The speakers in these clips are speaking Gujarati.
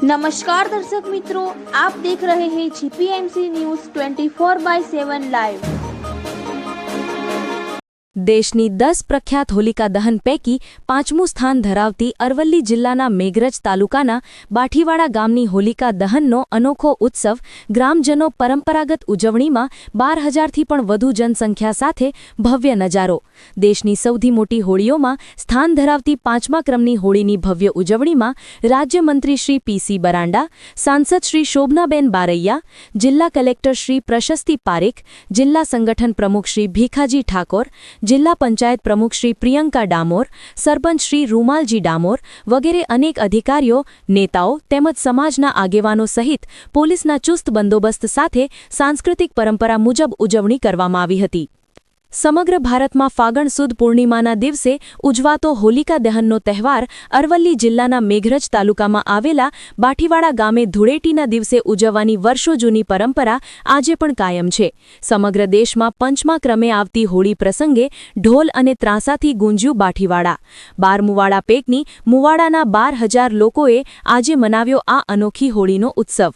नमस्कार दर्शक मित्रों, आप देख रहे हैं जीपीएमसी न्यूज़ 24/7 लाइव। દેશની 10 પ્રખ્યાત હોલિકા દહન પૈકી 5મું સ્થાન ધરાવતી અરવલ્લી જિલ્લાના મેઘરજ તાલુકાના બાઠીવાડા ગામની હોલિકા દહનનો અનોખો ઉત્સવ ગ્રામજનો પરંપરાગત ઉજવણીમાં 12,000થી પણ વધુ જનસંખ્યા સાથે ભવ્ય નજારો। દેશની સૌથી મોટી હોળીઓમાં સ્થાન ધરાવતી 5મા ક્રમની હોળીની ભવ્ય ઉજવણીમાં રાજ્યમંત્રી શ્રી પીસી બરાંડા, સાંસદ શ્રી શોભનાબેન બારૈયા, જિલ્લા કલેક્ટર શ્રી પ્રશસ્તિ પારેખ, જિલ્લા સંગઠન પ્રમુખ શ્રી ભીખાજી ઠાકોર, જિલ્લા પંચાયત પ્રમુખ શ્રી પ્રિયંકા ડામોર, સરપંચ શ્રી રૂમાલજી ડામોર વગેરે અનેક અધિકારીઓ, નેતાઓ તેમજ સમાજના આગેવાનો સહિત પોલીસના ચુસ્ત બંદોબસ્ત સાથે સાંસ્કૃતિક પરંપરા મુજબ ઉજવણી કરવામાં આવી હતી। સમગ્ર ભારતમાં ફાગણ સુદ પૂર્ણિમાના દિવસે ઉજવાતો હોલિકા દહનનો તહેવાર અરવલ્લી જિલ્લાના મેઘરજ તાલુકામાં આવેલા બાઠીવાડા ગામે ધૂળેટીના દિવસે ઉજવવાની વર્ષો જૂની પરંપરા આજે પણ કાયમ છે। સમગ્ર દેશમાં 5મા ક્રમે આવતી હોળી પ્રસંગે ઢોલ અને ત્રાંસાથી ગુંજ્યું બાઠીવાડા। 12 મુવાડા પૈકી મુવાડાના 12,000 લોકોએ આજે મનાવ્યો આ અનોખી હોળીનો ઉત્સવ।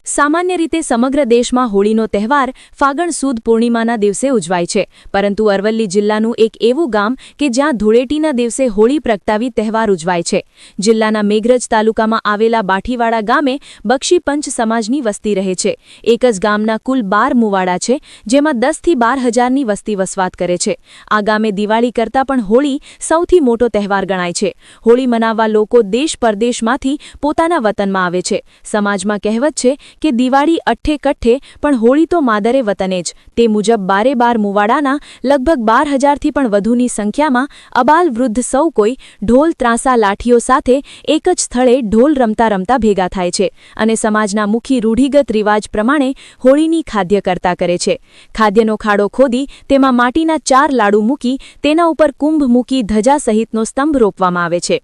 સામાન્ય રીતે સમગ્ર દેશમાં હોળીનો તહેવાર ફાગણ સુદ પૂર્ણિમાના દિવસે ઉજવાય છે, પરંતુ અરવલ્લી જિલ્લાનું એક એવું ગામ કે જ્યાં ધૂળેટીના દિવસે હોળી પ્રગટાવી તહેવાર ઉજવાય છે। જિલ્લાના મેઘરજ તાલુકામાં આવેલા બાઠીવાડા ગામે બક્ષી પંચ સમાજની વસ્તી રહે છે। એક જ ગામના કુલ 12 મુવાડા છે, જેમાં 10થી 12,000ની વસ્તી વસવાટ કરે છે। આ ગામે દિવાળી કરતાં પણ હોળી સૌથી મોટો તહેવાર ગણાય છે। હોળી મનાવવા લોકો દેશ પરદેશમાંથી પોતાના વતનમાં આવે છે। સમાજમાં કહેવત છે કે દિવાળી અઠ્ઠે કઠ્ઠે પણ હોળી તો માદરે વતને જ। તે મુજબ 12 મુવાડાના લગભગ 12,000થી પણ વધુની સંખ્યામાં અબાલ વૃદ્ધ સૌ કોઈ ઢોલ ત્રાંસા લાઠીઓ સાથે એક જ સ્થળે ઢોલ રમતા રમતા ભેગા થાય છે અને સમાજના મુખી રૂઢિગત રિવાજ પ્રમાણે હોળીની ખાદ્ય કરતા કરે છે। ખાદ્યનો ખાડો ખોદી તેમાં માટીના 4 લાડુ મૂકી તેના ઉપર કુંભ મૂકી ધજા સહિતનો સ્તંભ રોપવામાં આવે છે।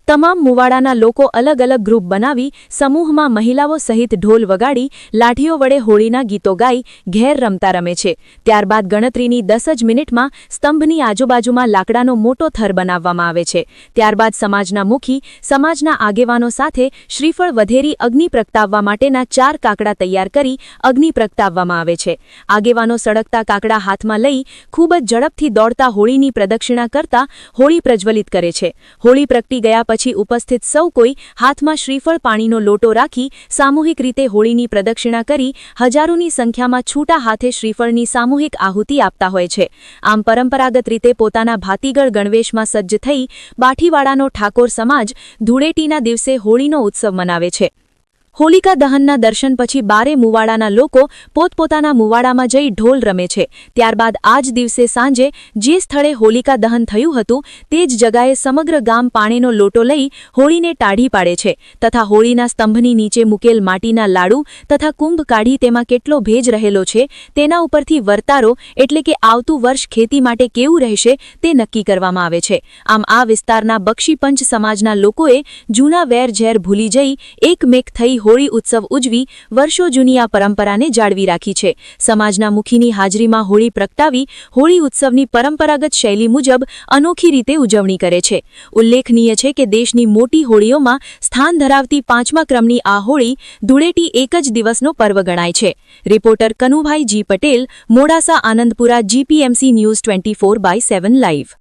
તમામ મુવાડાના લોકો અલગ અલગ ગ્રુપ બનાવી સમૂહમાં મહિલાઓ સહિત ઢોલ વગાડી લાઠીઓ વડે હોળીના ગીતો ગાઈ ઘેર રમતા રમે છે। ત્યારબાદ ગણતરીની 10 જ મિનિટમાં સ્તંભની આજુબાજુમાં લાકડાનો મોટો થર બનાવવામાં આવે છે। ત્યારબાદ સમાજના મુખી સમાજના આગેવાનો સાથે શ્રીફળ વધેરી અગ્નિ પ્રગટાવવા માટેના 4 કાકડા તૈયાર કરી અગ્નિ પ્રગટાવવામાં આવે છે। આગેવાનો સળગતા કાકડા હાથમાં લઈ ખૂબ જ ઝડપથી દોડતા હોળીની પ્રદક્ષિણા કરતા હોળી પ્રજ્વલિત કરે છે। હોળી પ્રગટી ગયા પછી ઉપસ્થિત સૌ કોઈ હાથમાં શ્રીફળ પાણીનો લોટો રાખી સામૂહિક રીતે હોળીની પ્રદક્ષિણા કરી હજારોની સંખ્યામાં છૂટા હાથે શ્રીફળની સામૂહિક આહુતિ આપતા હોય છે। આમ પરંપરાગત રીતે પોતાના ભાતીગળ ગણવેશમાં સજ્જ થઈ બાઠીવાડાનો ઠાકોર સમાજ ધૂળેટીના દિવસે હોળીનો ઉત્સવ મનાવે છે। હોલિકા દહનના દર્શન પછી 12 મુવાડાના લોકો પોતપોતાના મુવાડામાં જઈ ઢોલ રમે છે। ત્યારબાદ આ જ દિવસે સાંજે જે સ્થળે હોલિકા દહન થયું હતું તે જ જગાએ સમગ્ર ગામ પાણીનો લોટો લઈ હોળીને ટાઢી પાડે છે તથા હોળીના સ્તંભની નીચે મૂકેલ માટીના લાડુ તથા કુંભ કાઢી તેમાં કેટલો ભેજ રહેલો છે તેના ઉપરથી વર્તારો એટલે કે આવતું વર્ષ ખેતી માટે કેવું રહેશે તે નક્કી કરવામાં આવે છે। આમ આ વિસ્તારના બક્ષી પંચ સમાજના લોકોએ જૂના વેર ઝેર ભૂલી જઈ એકમેક થઈ હોળી ઉત્સવ ઉજવી વર્ષો જૂની આ પરંપરાને જાળવી રાખી છે। સમાજના મુખીની હાજરીમાં હોળી પ્રગટાવી હોળી ઉત્સવની પરંપરાગત શૈલી મુજબ અનોખી રીતે ઉજવણી કરે છે। ઉલ્લેખનીય છે કે દેશની મોટી હોળીઓમાં સ્થાન ધરાવતી 5મા ક્રમની આ હોળી ધૂળેટી એક જ દિવસનો પર્વ ગણાય છે। Reporter Kanubhai ji Patel, Modasa Anandpura, GPMC news 24/7 live.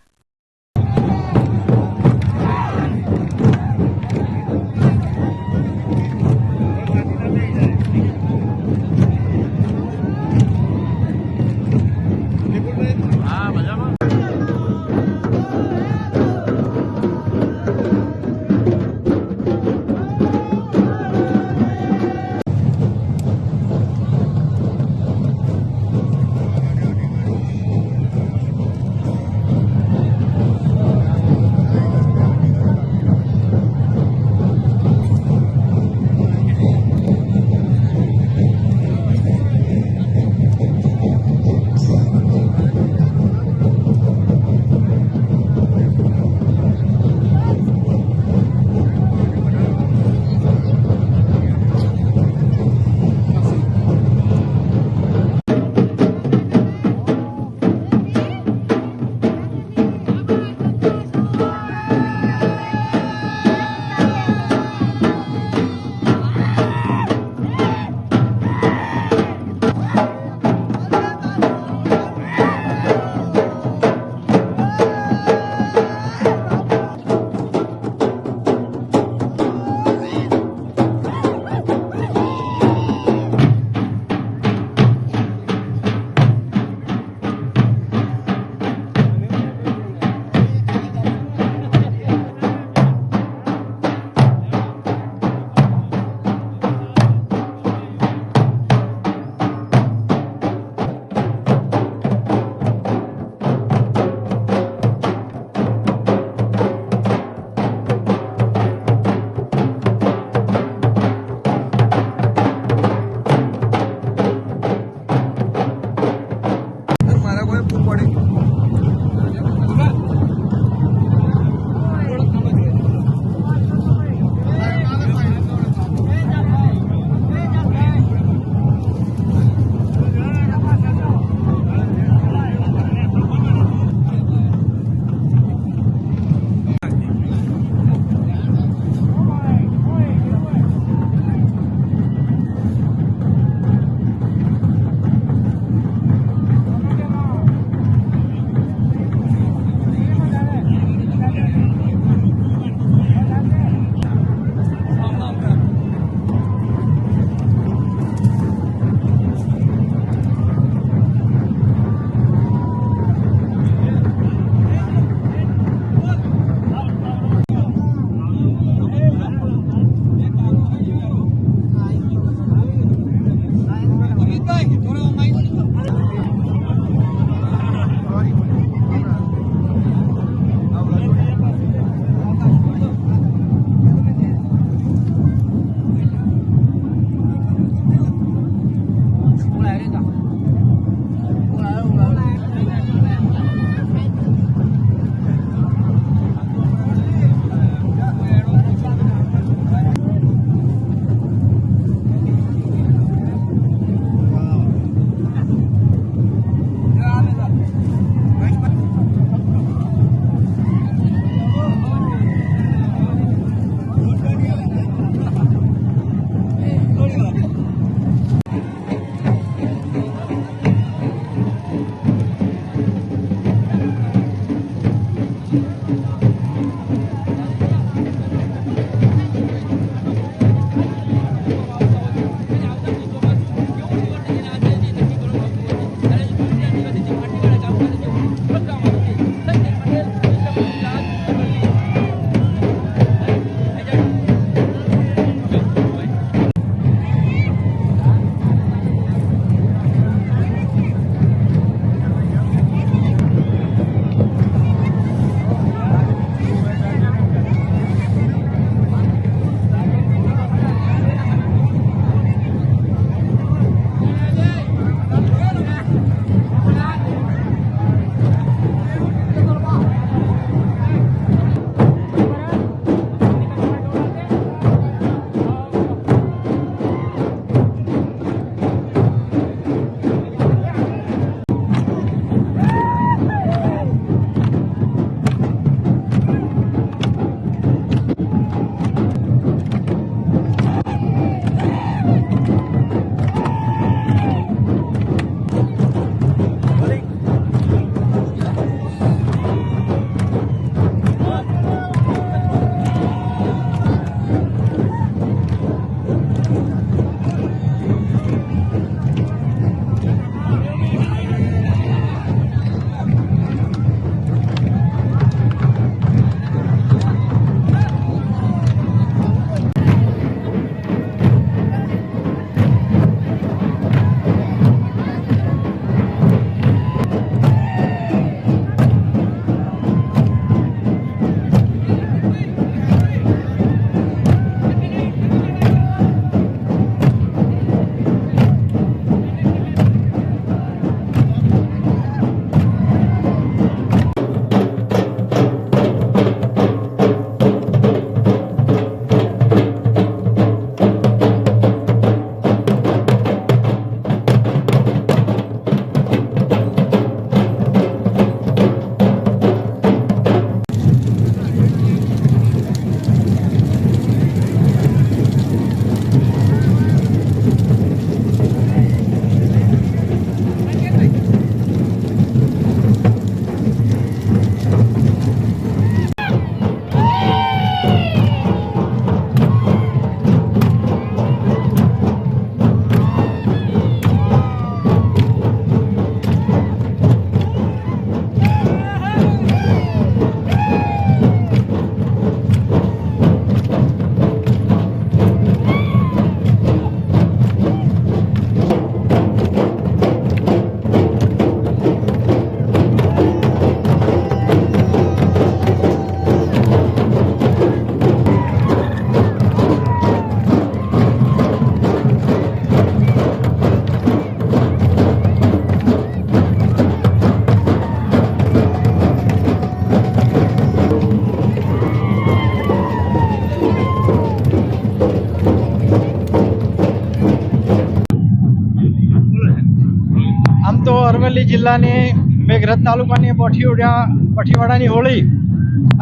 જિલ્લાની મેઘરજ તાલુકાની બોઠીવાડાની હોળી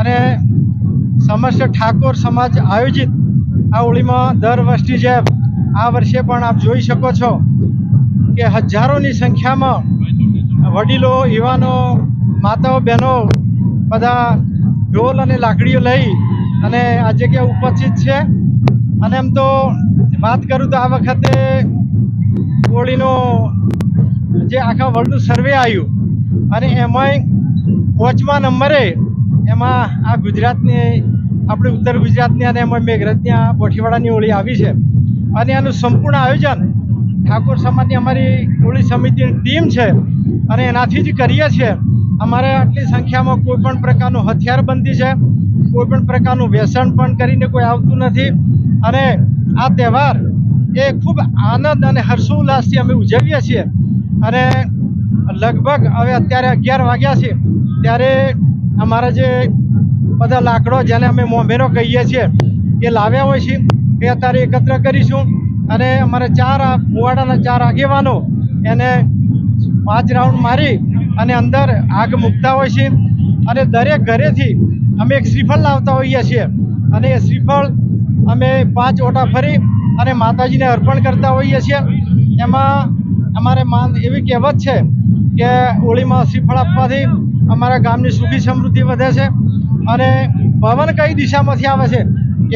અને સમસ્ત ઠાકોર સમાજ આયોજિત આ હોળીમાં દર વર્ષની જેમ આ વર્ષે પણ આપ જોઈ શકો છો કે હજારોની સંખ્યામાં વડીલો, યુવાનો, માતાઓ, બહેનો બધા ઢોલ અને લાકડીઓ લઈ અને આ જગ્યાએ ઉપસ્થિત છે. અને એમ તો વાત કરું તો આ વખતે હોળીનો જે આખા વર્લ્ડનું સર્વે આવ્યું અને એમાંય 5મા નંબરે એમાં આ ગુજરાતની આપણે ઉત્તર ગુજરાતની અને એમાં મેઘરજની આ બોઠીવાડાની હોળી આવી છે. અને એનું સંપૂર્ણ આયોજન ઠાકોર સમાજની અમારી હોળી સમિતિની ટીમ છે અને એનાથી જ કરીએ છીએ. અમારે આટલી સંખ્યામાં કોઈ પણ પ્રકારનું હથિયારબંધી છે, કોઈ પણ પ્રકારનું વ્યસન પણ કરીને કોઈ આવતું નથી. અને આ તહેવાર એ ખૂબ આનંદ અને હર્ષોલ્લાસથી અમે ઉજવીએ છીએ. અને લગભગ હવે અત્યારે 11 વાગ્યા છે ત્યારે અમારા જે બધા લાકડો જેને અમે મોમેરો કહીએ છીએ એ લાવ્યા હોય છે એ અત્યારે એકત્ર કરીશું. અને અમારે મુવાડાના 4 આગેવાનો એને 5 રાઉન્ડ મારી અને અંદર આગ મૂકતા હોય છે. અને દરેક ઘરેથી અમે એક શ્રીફળ લાવતા હોઈએ છીએ અને એ શ્રીફળ અમે 5 ઓટા ફરી અને માતાજીને અર્પણ કરતા હોઈએ છીએ. એમાં અમારે એવી કહેવત છે કે હોળીમાં શ્રીફળ આપવાથી અમારા ગામની સુખી સમૃદ્ધિ વધે છે અને પવન કઈ દિશામાંથી આવે છે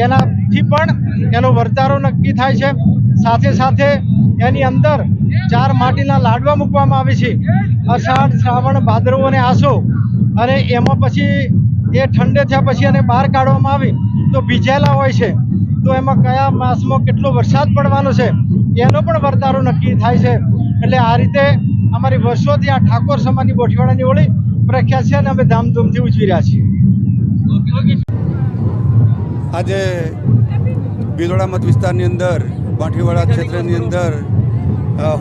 એનાથી પણ એનો વર્તારો નક્કી થાય છે. સાથે સાથે એની અંદર 4 માટીના લાડવા મૂકવામાં આવે છે. અષાઢ, શ્રાવણ, ભાદરવો અને આસો. અને એમાં પછી એ ઠંડે થયા પછી એને બહાર કાઢવામાં આવે તો ભીજેલા હોય છે. તો એમાં કયા માસમાં કેટલો વરસાદ પડવાનો છે એનો પણ વર્તારો નક્કી થાય છે. એટલે આ રીતે અમારી વર્ષોથી આ ઠાકોર સમાજની બોઠીવાડાની હોળી પ્રખ્યાત છે અને અમે ધામધૂમથી ઉજવી રહ્યા છીએ. આજે ભિલોડા મત વિસ્તારની અંદર બોઠીવાડા ક્ષેત્રની અંદર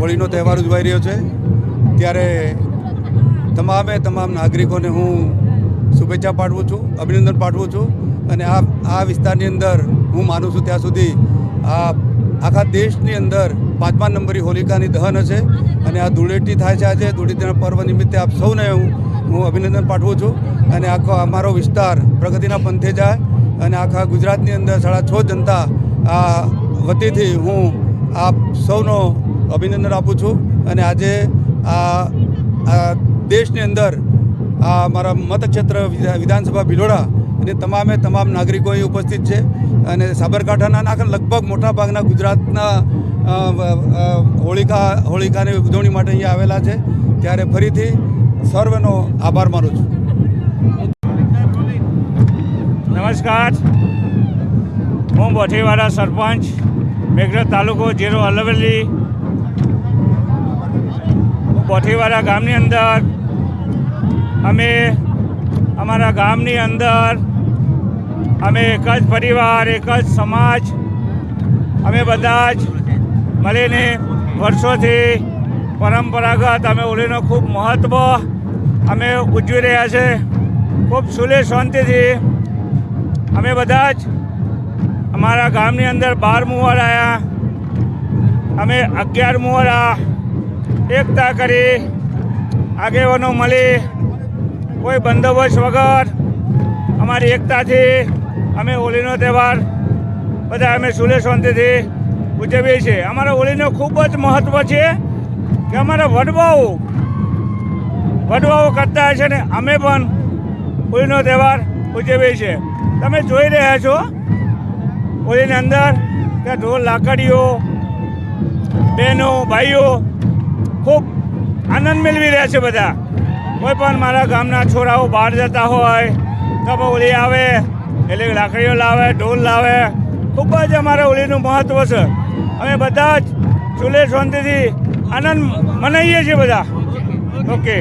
હોળીનો તહેવાર ઉજવાઈ રહ્યો છે. ત્યારે તમામ નાગરિકોને હું શુભેચ્છા પાઠવું છું, અભિનંદન પાઠવું છું. અને આ વિસ્તારની અંદર હું માનું છું ત્યાં સુધી આખા દેશની અંદર 5મા નંબરે હોલિકાની દહન હશે. અને આ ધૂળેટી થાય છે આજે. ધૂળેટીના પર્વ નિમિત્તે આપ સૌને હું અભિનંદન પાઠવું છું. અને આખો અમારો વિસ્તાર પ્રગતિના પંથે જાય અને આખા ગુજરાતની અંદર 6.5 જનતા વતીથી હું આપ સૌનો અભિનંદન આપું છું. અને આજે આ દેશની અંદર મારા મતક્ષેત્ર વિધાનસભા ભિલોડા અને તમામ નાગરિકો અહીં ઉપસ્થિત છે. અને સાબરકાંઠાના આખા લગભગ મોટાભાગના ગુજરાતના હોળિકાની ઉજવણી માટે અહીંયા આવેલા છે. ત્યારે ફરીથી સર્વનો આભાર માનું છું. નમસ્કાર, હું બોઠીવાડા સરપંચ, મેઘરજ તાલુકો, જિલ્લો અરવલ્લી. બોઠીવાડા ગામની અંદર અમારા ગામની અંદર અમે એક જ પરિવાર, એક જ સમાજ, અમે બધા જ મળીને વર્ષોથી પરંપરાગત અમે હોળીનો ખૂબ મહત્ત્વ અમે ઉજવી રહ્યા છે. ખૂબ સુલે શાંતિથી અમે બધા જ અમારા ગામની અંદર 12 મુવર આવ્યા. અમે 11 મુવર એકતા કરી આગેવાનો મળી કોઈ બંદોબસ્ત વગર અમારી એકતાથી અમે હોળીનો તહેવાર બધા અમે સુલે શાંતિથી ઉજવીએ છીએ. અમારા હોળીનો ખૂબ જ મહત્ત્વ છે કે અમારા વડવાઓ કરતા હોય છે ને અમે પણ હોળીનો તહેવાર ઉજવીએ છીએ. તમે જોઈ રહ્યા છો હોળીની અંદર કે ઢોલ, લાકડીઓ, બહેનો, ભાઈઓ ખૂબ આનંદ મેળવી રહ્યા છે. બધા કોઈ પણ મારા ગામના છોરાઓ બહાર જતા હોય તો હોળી આવે એટલે લાકડીઓ લાવે, ઢોલ લાવે. ખૂબ જ અમારા હોળીનું મહત્ત્વ છે. અમે બધા જ સુલે શાંતિથી આનંદ મનાવીએ છીએ બધા. ઓકે.